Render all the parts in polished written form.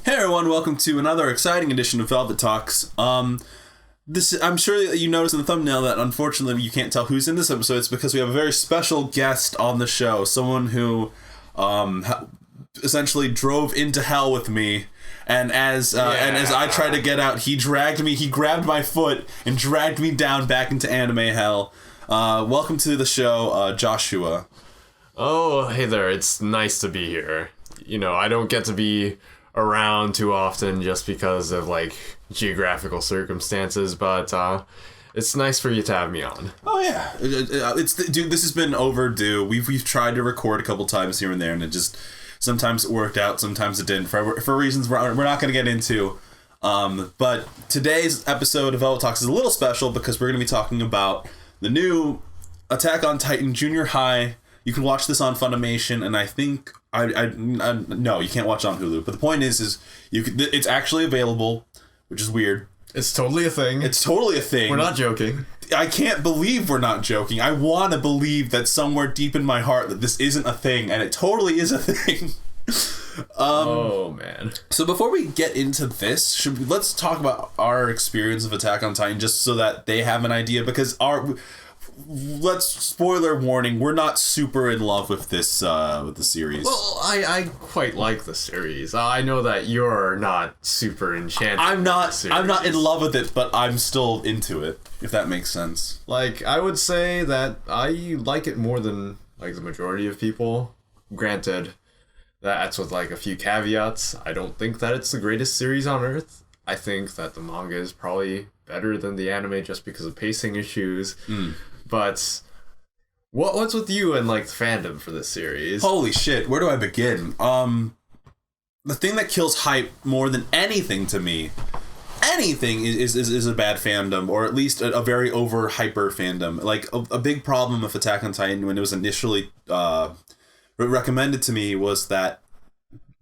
Hey everyone, welcome to another exciting edition of Velvet Talks. I'm sure that you noticed in the thumbnail that unfortunately you can't tell who's in this episode. It's because we have a very special guest on the show, someone who essentially drove into hell with me, and as I tried to get out, he grabbed my foot and dragged me down back into anime hell. Welcome to the show, Joshua. Oh, hey there, it's nice to be here. You know, I don't get to be around too often just because of, like, geographical circumstances, but it's nice for you to have me on. Oh, yeah. Dude, this has been overdue. We've tried to record a couple times here and there, and it just, sometimes it worked out, sometimes it didn't, for reasons we're not going to get into. But today's episode of Velvet Talks is a little special because we're going to be talking about the new Attack on Titan Junior High. You can watch this on Funimation, and I think no, you can't watch it on Hulu. But the point is it's actually available, which is weird. It's totally a thing. It's totally a thing. We're not joking. I can't believe we're not joking. I want to believe that somewhere deep in my heart that this isn't a thing, and it totally is a thing. Oh man. So before we get into this, let's talk about our experience of Attack on Titan, just so that they have an idea, because spoiler warning, we're not super in love with this with the series. Well, I quite like the series. I know that you're not super enchanted. I'm not in love with it, but I'm still into it, if that makes sense. Like, I would say that I like it more than, like, the majority of people. Granted, that's with, like, a few caveats. I don't think that it's the greatest series on Earth. I think that the manga is probably better than the anime just because of pacing issues. But what's with you and, like, the fandom for this series? Holy shit, where do I begin? The thing that kills hype more than anything to me, is a bad fandom, or at least a very over hyper fandom. Like, a big problem with Attack on Titan when it was initially recommended to me was that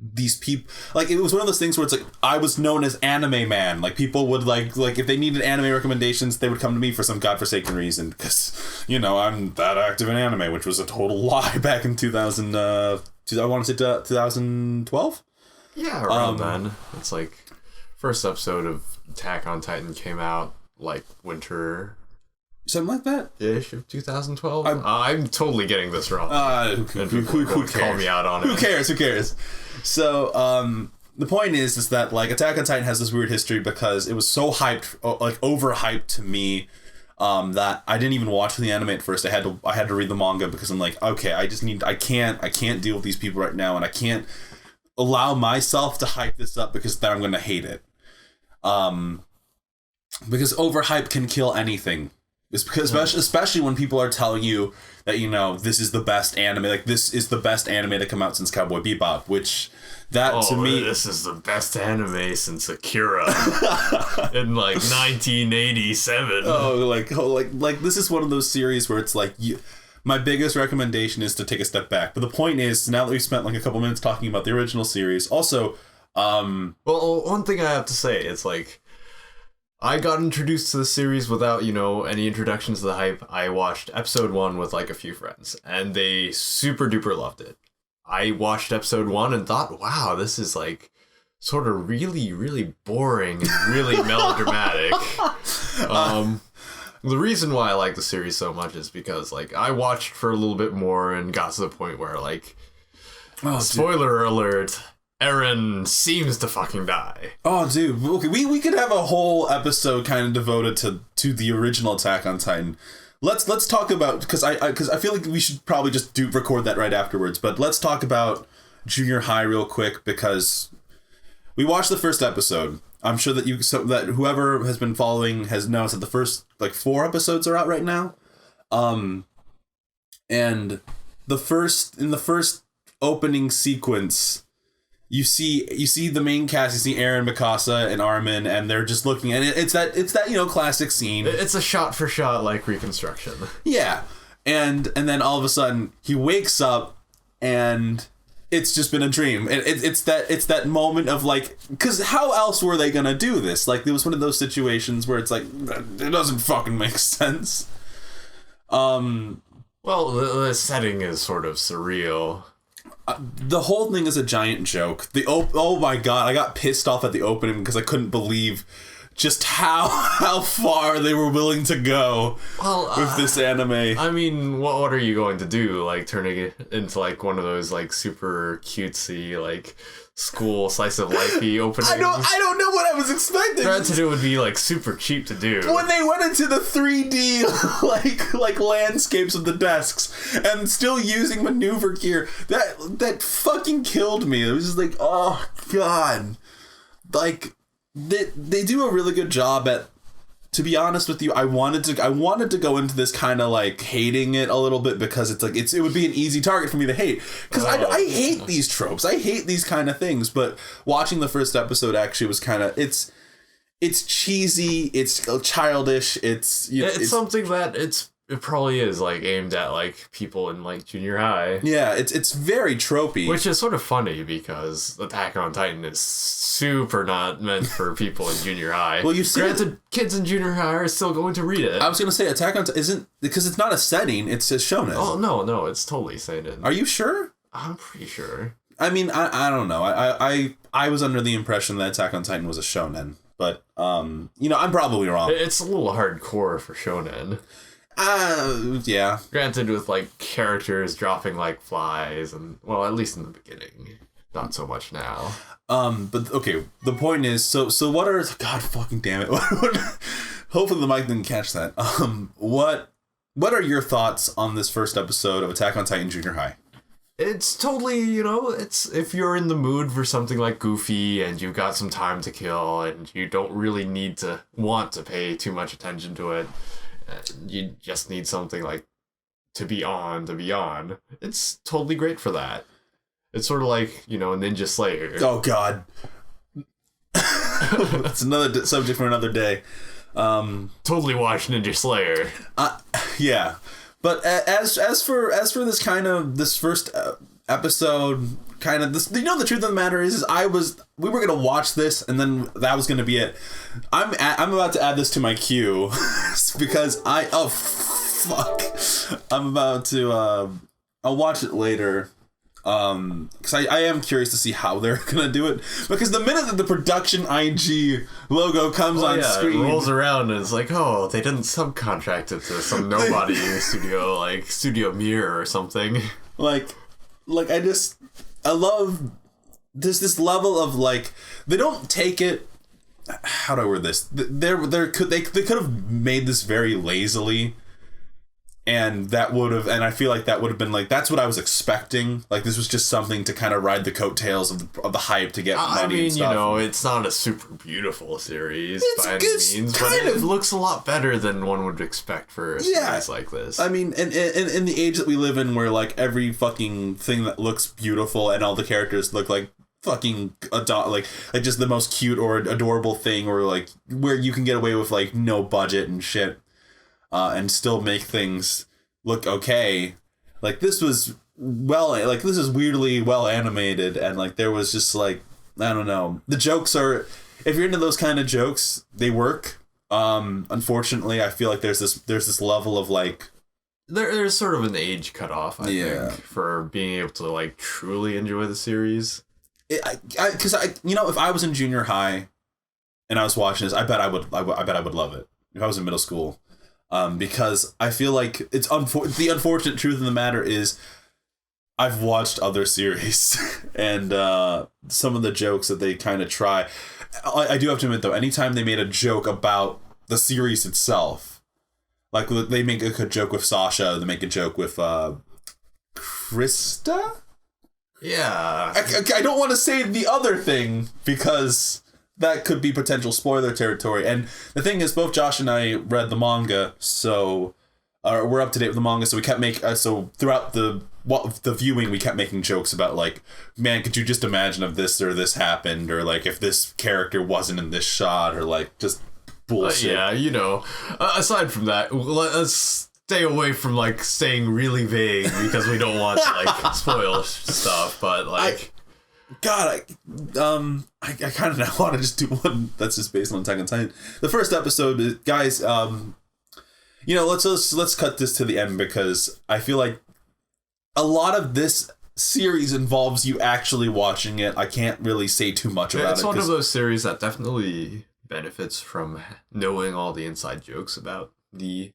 these people, like, it was one of those things where it's like, I was known as Anime Man. Like, people would, like if they needed anime recommendations, they would come to me for some godforsaken reason, because, you know, I'm that active in anime, which was a total lie back in 2012? Yeah, around then. It's like, first episode of Attack on Titan came out, like, winter... Something like that? Ish of 2012? I'm totally getting this wrong. Who cares? Call me out on it. Who cares? So, the point is that, like, Attack on Titan has this weird history because it was so hyped, like, overhyped to me, that I didn't even watch the anime at first. I had to read the manga because I'm like, okay, I can't deal with these people right now, and I can't allow myself to hype this up because then I'm going to hate it. Because overhype can kill anything. It's because, especially when people are telling you that, you know, this is the best anime, like, this is the best anime to come out since Cowboy Bebop, which, to me... this is the best anime since Akira in, like, 1987. Like, this is one of those series where it's like, my biggest recommendation is to take a step back. But the point is, now that we've spent, like, a couple minutes talking about the original series, also... Well, one thing I have to say, it's like... I got introduced to the series without, you know, any introductions to the hype. I watched episode 1 with, like, a few friends, and they super duper loved it. I watched episode 1 and thought, wow, this is, like, sort of really, really boring and really melodramatic. The reason why I like the series so much is because, like, I watched for a little bit more and got to the point where, like, spoiler alert, Eren seems to fucking die. Oh, dude. Okay, we could have a whole episode kind of devoted to the original Attack on Titan. Let's talk about, because I feel like we should probably just record that right afterwards. But let's talk about Junior High real quick, because we watched the first episode. I'm sure that that whoever has been following has noticed that the first, like, 4 episodes are out right now. And in the first opening sequence, you see the main cast. You see Eren, Mikasa, and Armin, and they're just looking, and it's that you know, classic scene. It's a shot for shot, like, reconstruction. Yeah, and then all of a sudden he wakes up, and it's just been a dream. And it's that moment of, like, because how else were they gonna do this? Like, it was one of those situations where it's like, it doesn't fucking make sense. Well, the setting is sort of surreal. the whole thing is a giant joke. Oh my god, I got pissed off at the opening because I couldn't believe just how far they were willing to go with this anime. I mean, what are you going to do? Like, turning it into, like, one of those, like, super cutesy, like, school slice of life-y openings? I don't know what I was expecting. Granted, it would be, like, super cheap to do. When they went into the 3D, like landscapes of the desks, and still using maneuver gear, that fucking killed me. It was just like, oh, God. Like... They do a really good job at, to be honest with you, I wanted to go into this kind of like hating it a little bit because it's like it would be an easy target for me to hate because I hate these tropes. I hate these kind of things, but watching the first episode actually was kind of it's cheesy, it's childish, it's something that it probably is like aimed at like people in like junior high. Yeah, it's very tropey. Which is sort of funny because Attack on Titan is super not meant for people in junior high. Well, you see, granted, kids in junior high are still going to read it. I was gonna say Attack on Titan isn't because it's not a setting; it's a shonen. Oh no, it's totally seinen. Are you sure? I'm pretty sure. I mean, I don't know. I was under the impression that Attack on Titan was a shonen, but I'm probably wrong. It's a little hardcore for shonen. Yeah. Granted, with like characters dropping like flies, and well, at least in the beginning, not so much now. But okay, the point is, so what are God fucking damn it? Hopefully the mic didn't catch that. What are your thoughts on this first episode of Attack on Titan Junior High? It's totally, it's if you're in the mood for something like goofy and you've got some time to kill and you don't really want to pay too much attention to it. You just need something like to be on. It's totally great for that. It's sort of like, Ninja Slayer. Oh, God. That's another subject for another day. Totally watch Ninja Slayer. Yeah. But as for this kind of, this first episode, kind of, this, the truth of the matter is we were going to watch this and then that was going to be it. I'm about to add this to my queue because fuck. I'm about to, I'll watch it later. Because I am curious to see how they're gonna do it. Because the minute that the production IG logo comes on screen, it rolls around and it's like, oh, they didn't subcontract it to some nobody studio like Studio Mirror or something. Like I love this level of like they don't take it. How do I word this? They could have made this very lazily. And I feel like that would have been like, that's what I was expecting. Like, this was just something to kind of ride the coattails of the hype to get money. I mean, and stuff. It's not a super beautiful series by any means, but it looks a lot better than one would expect for a series like this. I mean, in the age that we live in, where like every fucking thing that looks beautiful and all the characters look like fucking like just the most cute or adorable thing, or like where you can get away with like no budget and shit. And still make things look okay. Like this was this is weirdly well animated, and like there was just like, I don't know. The jokes are, if you're into those kind of jokes, they work. Unfortunately, I feel like there's this level of like there's sort of an age cutoff, I think, for being able to like truly enjoy the series. Because if I was in junior high and I was watching this, I bet I would love it if I was in middle school. Because I feel like it's the unfortunate truth of the matter is I've watched other series and some of the jokes that they kind of try. I do have to admit, though, anytime they made a joke about the series itself, like they make a joke with Sasha, they make a joke with Krista? Yeah. I don't want to say the other thing because that could be potential spoiler territory. And the thing is, both Josh and I read the manga, so we're up to date with the manga. So we kept so throughout the viewing, we kept making jokes about like, man, could you just imagine if this or this happened, or like if this character wasn't in this shot, or like just bullshit. Aside from that, let's stay away from like staying really vague because we don't want to like spoil stuff. But like. I kind of now want to just do one that's just based on Attack on Titan. The first episode, guys, let's cut this to the end because I feel like a lot of this series involves you actually watching it, I can't really say too much about it. It's one of those series that definitely benefits from knowing all the inside jokes about the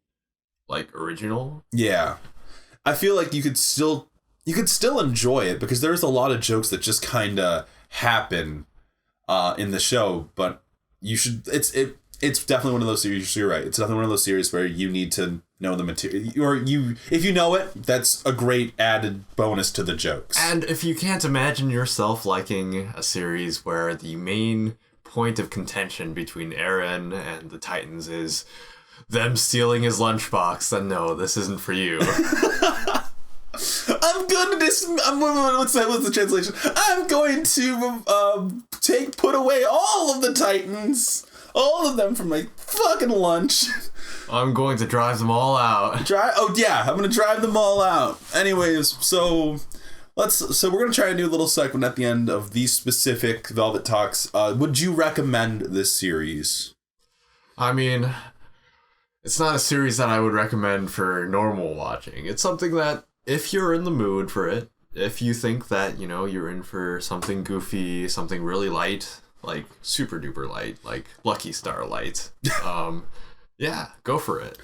original. Yeah. I feel like you could still enjoy it because there's a lot of jokes that just kind of happen in the show, but you should it's definitely one of those series. You're right. It's definitely one of those series where you need to know the material, or if you know it, that's a great added bonus to the jokes. And if you can't imagine yourself liking a series where the main point of contention between Eren and the Titans is them stealing his lunchbox, then no, this isn't for you. What's the translation? I'm going to put away all of the Titans. All of them from my fucking lunch. I'm going to drive them all out. I'm going to drive them all out. Anyways, so we're going to try a new little segment at the end of these specific Velvet Talks. Would you recommend this series? I mean, it's not a series that I would recommend for normal watching. It's something that, if you're in the mood for it, if you think that, you're in for something goofy, something really light, like super duper light, like Lucky Star light, yeah, go for it.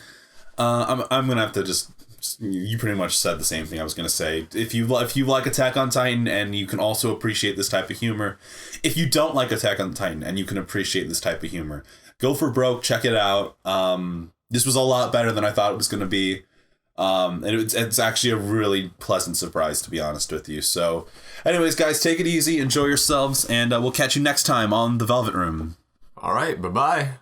I'm gonna have to just. You pretty much said the same thing I was gonna say. If you like Attack on Titan and you can also appreciate this type of humor, if you don't like Attack on Titan and you can appreciate this type of humor, go for broke. Check it out. This was a lot better than I thought it was gonna be. And it's actually a really pleasant surprise, to be honest with you. So, anyways, guys, take it easy, enjoy yourselves, and we'll catch you next time on The Velvet Room. All right, bye-bye.